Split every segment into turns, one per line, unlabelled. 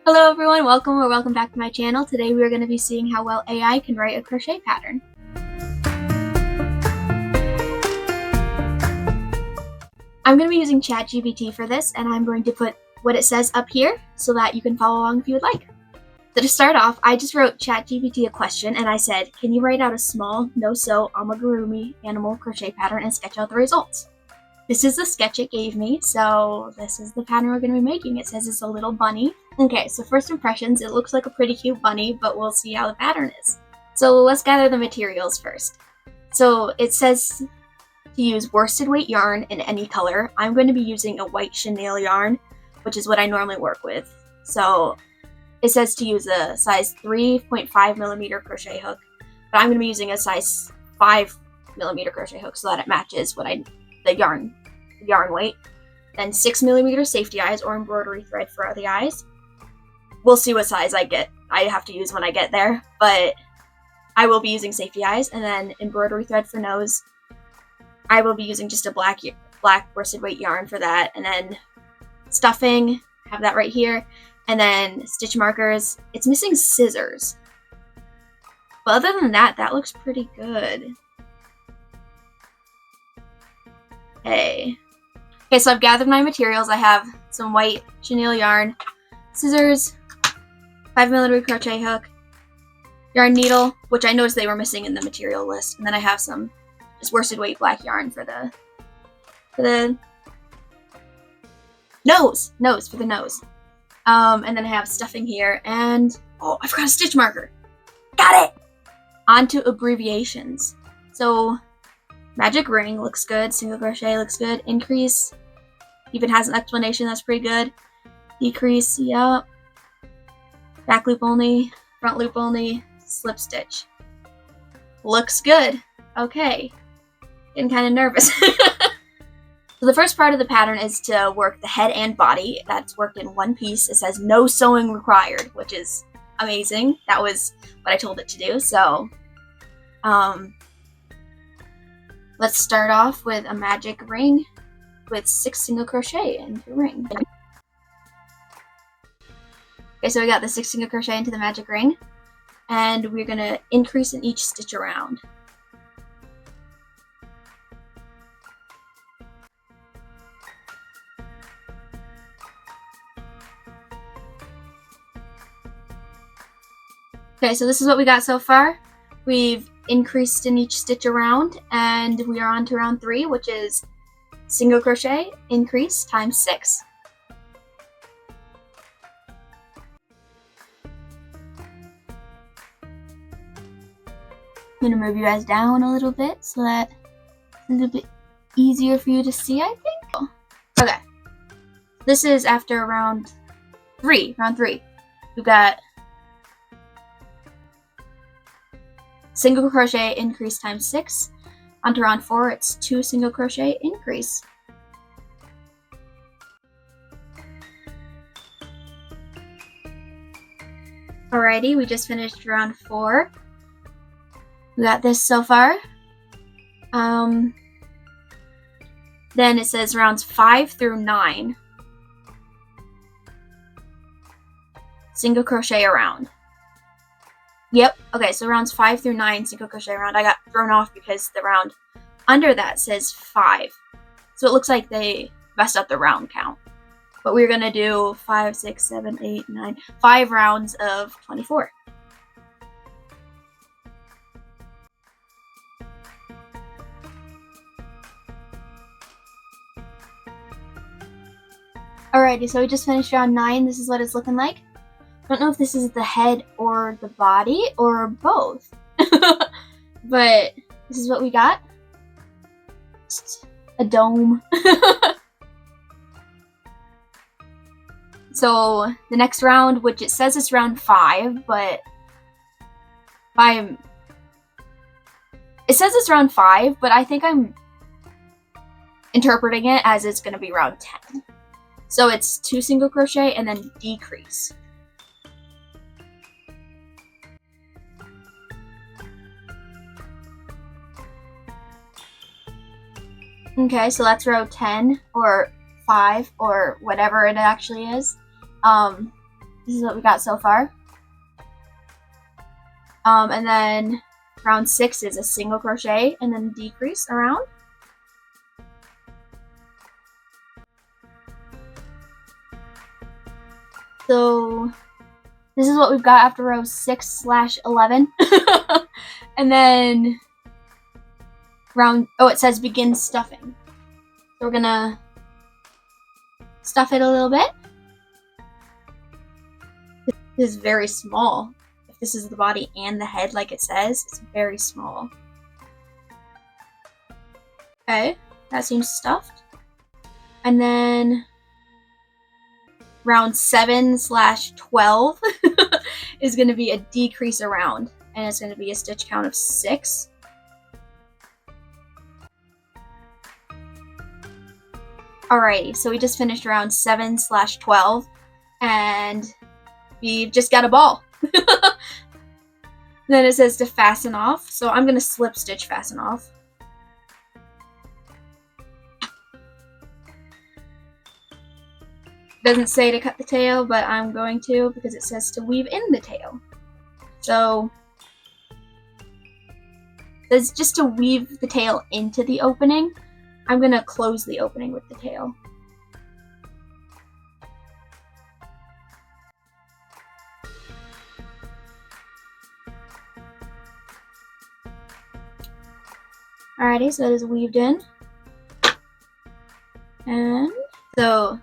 Hello everyone, welcome back to my channel. Today we are going to be seeing how well AI can write a crochet pattern. I'm going to be using ChatGPT for this, and I'm going to put what it says up here so that you can follow along if you would like. So to start off, I just wrote ChatGPT a question and I said, can you write out a small no-sew amigurumi animal crochet pattern and sketch out the results? This is the sketch it gave me, so this is the pattern we're going to be making. It says it's a little bunny. Okay, so first impressions, it looks like a pretty cute bunny, but we'll see how the pattern is. So let's gather the materials first. So it says to use worsted weight yarn in any color. I'm going to be using a white chenille yarn, which is what I normally work with. So it says to use a size 3.5 millimeter crochet hook, but I'm going to be using a size 5 millimeter crochet hook so that it matches what the yarn weight. Then 6 millimeter safety eyes or embroidery thread for the eyes. We'll see what size I have to use when I get there, but I will be using safety eyes. And then embroidery thread for nose. I will be using just a black worsted weight yarn for that. And then stuffing, have that right here. And then stitch markers. It's missing scissors, but other than that, that looks pretty good. Okay, so I've gathered my materials. I have some white chenille yarn, scissors, 5 millimeter crochet hook, yarn needle, which I noticed they were missing in the material list, and then I have some just worsted weight black yarn for the nose, for the nose. And then I have stuffing here, and oh, I forgot a stitch marker. Got it! On to abbreviations. So magic ring looks good, single crochet looks good, increase even has an explanation, that's pretty good. Decrease, yep. Back loop only, front loop only, slip stitch. Looks good. Okay. Getting kind of nervous. So the first part of the pattern is to work the head and body. That's worked in one piece. It says no sewing required, which is amazing. That was what I told it to do. So, let's start off with a magic ring with 6 single crochet into the ring. Okay, so we got the 6 single crochet into the magic ring, and we're gonna increase in each stitch around. Okay, so this is what we got so far. We've increased in each stitch around, and we are on to round 3, which is single crochet, increase times 6. I'm gonna move you guys down a little bit so that it's a little bit easier for you to see, I think. Okay, this is after round 3. We've got single crochet, increase times 6. Onto round 4, it's 2 single crochet, increase. Alrighty, we just finished round 4. We got this so far. Then it says rounds 5 through 9. Single crochet around. Yep, okay, so rounds 5 through 9, single crochet around. I got thrown off because the round under that says 5. So it looks like they messed up the round count. But we're gonna do 5, 6, 7, 8, 9, 5 rounds of 24. Alrighty, so we just finished round 9. This is what it's looking like. I don't know if this is the head or the body or both. But this is what we got. Just a dome. So the next round, which it says it's round 5, but it says it's round 5, but I think I'm interpreting it as it's gonna be round 10. So it's 2 single crochet and then decrease. Okay, so that's row 10 or 5 or whatever it actually is. This is what we got so far. And then round 6 is a single crochet and then decrease around. So this is what we've got after row 6/11. And then it says begin stuffing. So we're gonna stuff it a little bit. This is very small. If this is the body and the head like it says, it's very small. Okay, that seems stuffed. And then round 7/12 is going to be a decrease around, and it's going to be a stitch count of 6. Alrighty, so we just finished round 7/12, and we've just got a ball. Then it says to fasten off, so I'm going to slip stitch fasten off. Doesn't say to cut the tail, but I'm going to because it says to weave in the tail. So it's just to weave the tail into the opening. I'm going to close the opening with the tail. Alrighty, so it is weaved in. And so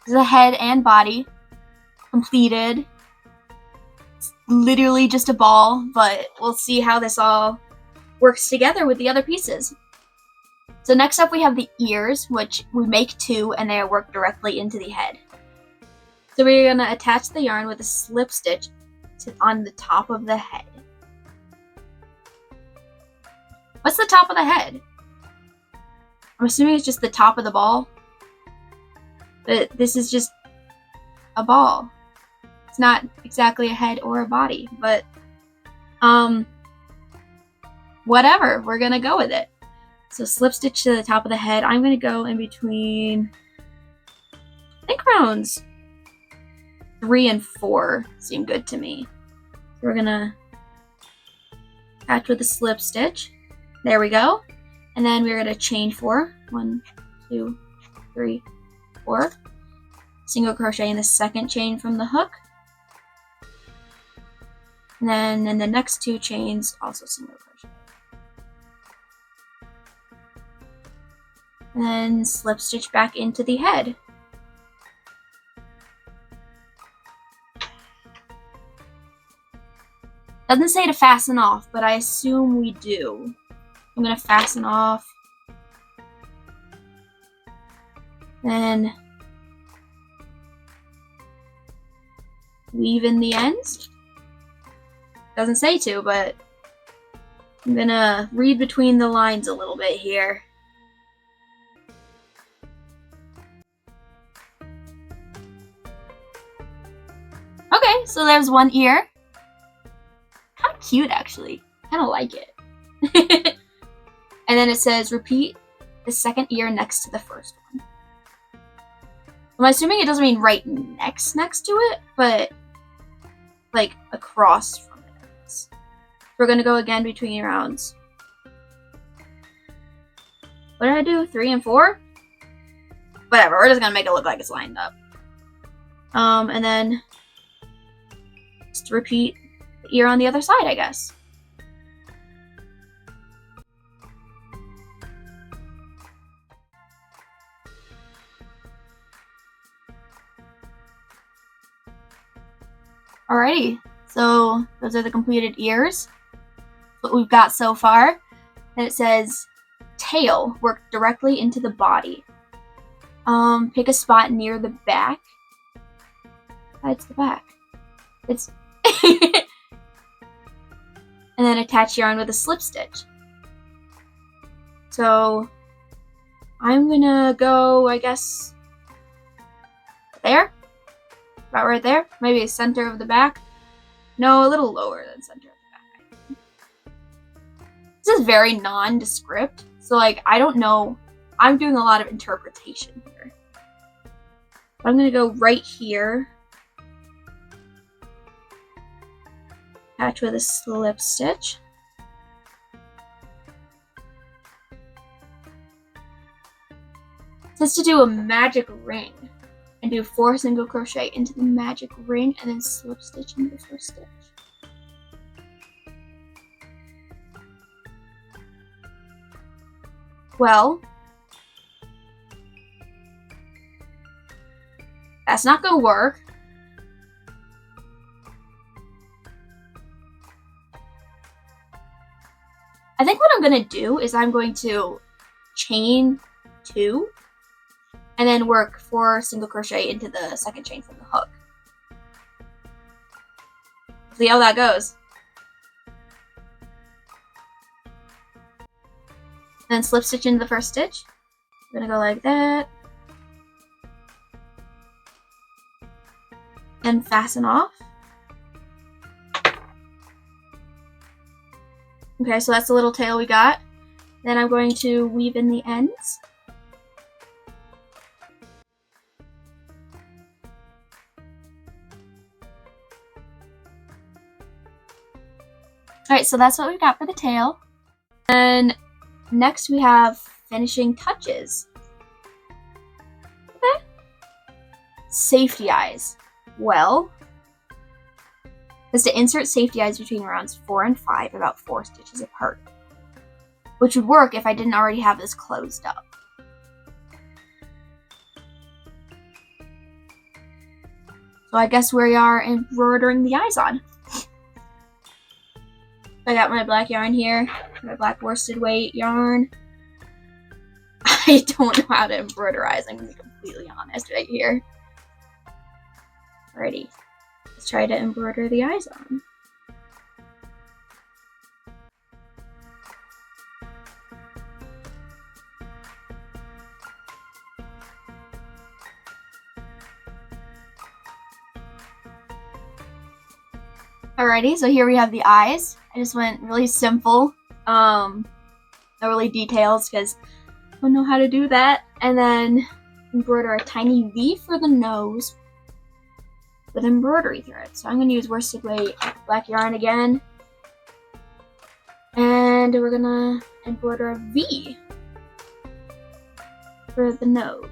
the head and body completed. It's literally just a ball, but we'll see how this all works together with the other pieces. So next up we have the ears, which we make 2 and they work directly into the head. So we're going to attach the yarn with a slip stitch on the top of the head. What's the top of the head? I'm assuming it's just the top of the ball. But this is just a ball. It's not exactly a head or a body, but whatever, we're gonna go with it. So slip stitch to the top of the head. I'm gonna go in between, I think rounds 3 and 4 seem good to me. So we're gonna attach with a slip stitch. There we go. And then we're gonna chain 4. 1, 2, 3, 4. Single crochet in the second chain from the hook. And then in the next 2 chains, also single crochet. And then slip stitch back into the head. Doesn't say to fasten off, but I assume we do. I'm gonna fasten off. Then weave in the ends. Doesn't say to, but I'm gonna read between the lines a little bit here. Okay, so there's one ear. Kind of cute, actually. Kind of like it. And then it says repeat the second ear next to the first one. I'm assuming it doesn't mean right next to it, but like across from it. We're gonna go again between rounds. What did I do? 3 and 4? Whatever, we're just gonna make it look like it's lined up. And then just repeat the ear on the other side, I guess. Alrighty, so those are the completed ears. What we've got so far. And it says tail, work directly into the body. Pick a spot near the back. It's the back. It's and then attach yarn with a slip stitch. So I'm gonna go, I guess, there. About right there. Maybe center of the back. No, a little lower than center of the back. This is very nondescript. So, like, I don't know. I'm doing a lot of interpretation here. I'm going to go right here. Attach with a slip stitch. It says to do a magic ring and do 4 single crochet into the magic ring and then slip stitch into the first stitch. Well, that's not gonna work. I think what I'm gonna do is I'm going to chain 2 and then work 4 single crochet into the second chain from the hook. See how that goes. Then slip stitch into the first stitch. I'm gonna go like that. And fasten off. Okay, so that's the little tail we got. Then I'm going to weave in the ends. Alright, so that's what we got for the tail. And next we have finishing touches. Okay. Safety eyes. Well, is to insert safety eyes between rounds 4 and 5 about 4 stitches apart, which would work if I didn't already have this closed up. So I guess we are embroidering the eyes on. I got my black yarn here, my black worsted weight yarn. I don't know how to embroider eyes, I'm gonna be completely honest right here. Alrighty. Let's try to embroider the eyes on. Alrighty, so here we have the eyes. I just went really simple, no really details because I don't know how to do that. And then embroider a tiny V for the nose with embroidery thread. So I'm going to use worsted weight black yarn again. And we're going to embroider a V for the nose.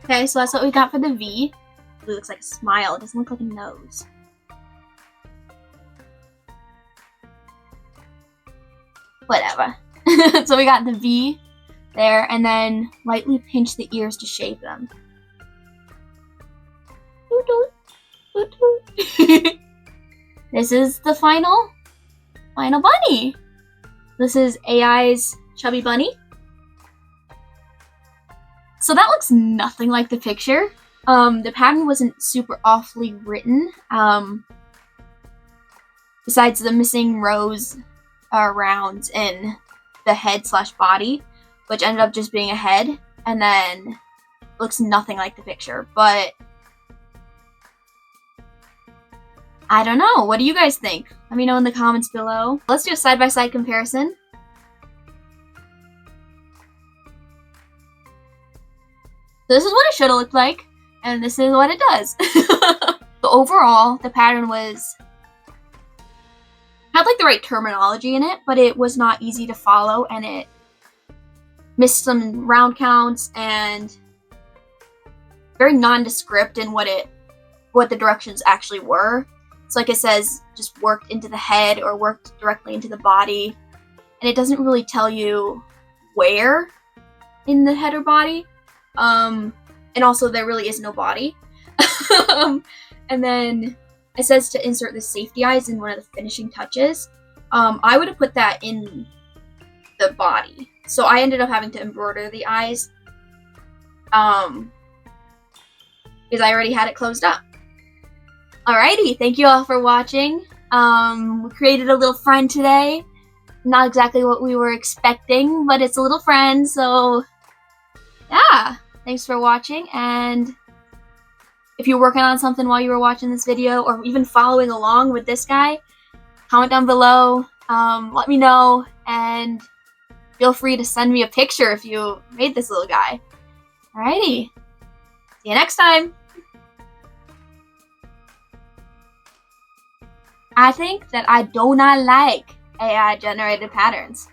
Okay, so that's what we got for the V. It looks like a smile. It doesn't look like a nose. Whatever. So we got the V there, and then lightly pinch the ears to shape them. This is the final bunny. This is AI's chubby bunny. So that looks nothing like the picture. The pattern wasn't super awfully written. Besides the missing rows rounds in the head / body, which ended up just being a head, and then looks nothing like the picture. But I don't know. What do you guys think? Let me know in the comments below. Let's do a side-by-side comparison. So this is what it should have looked like, and this is what it does. So overall, the pattern had like the right terminology in it, but it was not easy to follow, and it missed some round counts and very nondescript in what the directions actually were. So like it says, just worked into the head or worked directly into the body, and it doesn't really tell you where in the head or body. And also there really is no body. And then it says to insert the safety eyes in one of the finishing touches. I would have put that in the body. So I ended up having to embroider the eyes because I already had it closed up. Alrighty, thank you all for watching. We created a little friend today. Not exactly what we were expecting, but it's a little friend, so yeah. Thanks for watching, and if you're working on something while you were watching this video, or even following along with this guy, comment down below, let me know, and feel free to send me a picture if you made this little guy. Alrighty. See you next time. I think that I do not like AI generated patterns.